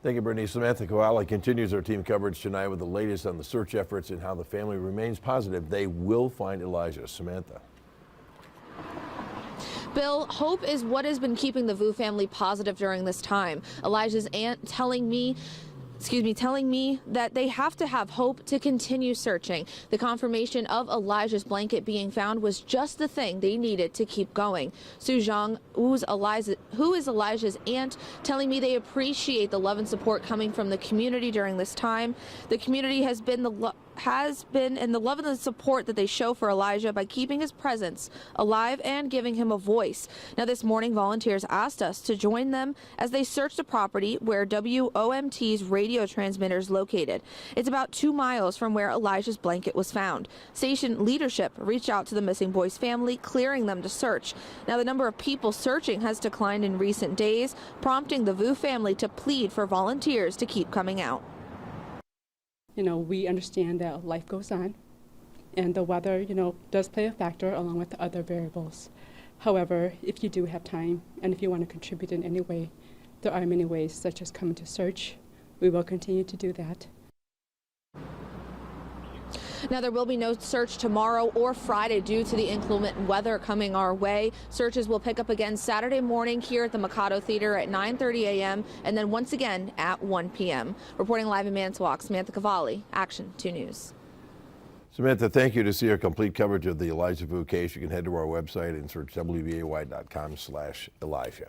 Thank you, Brittany. Samantha Koala continues our team coverage tonight with the latest on the search efforts and how the family remains positive they will find Elijah. Samantha. Bill, hope is what has been keeping the Vue family positive during this time. Elijah's aunt telling me that they have to have hope to continue searching. The confirmation of Elijah's blanket being found was just the thing they needed to keep going. Su Zhang, who is Elijah's aunt, telling me they appreciate the love and support coming from the community during this time. The community has been and the love and the support that they show for Elijah by keeping his presence alive and giving him a voice. Now this morning, volunteers asked us to join them as they searched a property where WOMT's radio transmitter is located. It's about 2 miles from where Elijah's blanket was found. Station leadership reached out to the missing boy's family, clearing them to search. Now the number of people searching has declined in recent days, prompting the Vue family to plead for volunteers to keep coming out. You know, we understand that life goes on, and the weather, does play a factor along with the other variables. However, if you do have time, and if you want to contribute in any way, there are many ways, such as coming to search. We will continue to do that. Now, there will be no search tomorrow or Friday due to the inclement weather coming our way. Searches will pick up again Saturday morning here at the Mikado Theater at 9:30 a.m. and then once again at 1 p.m. Reporting live in Manitowoc, Samantha Cavalli, Action 2 News. Samantha, thank you. To see our complete coverage of the Elijah Vue case, you can head to our website and search wvay.com/Elijah.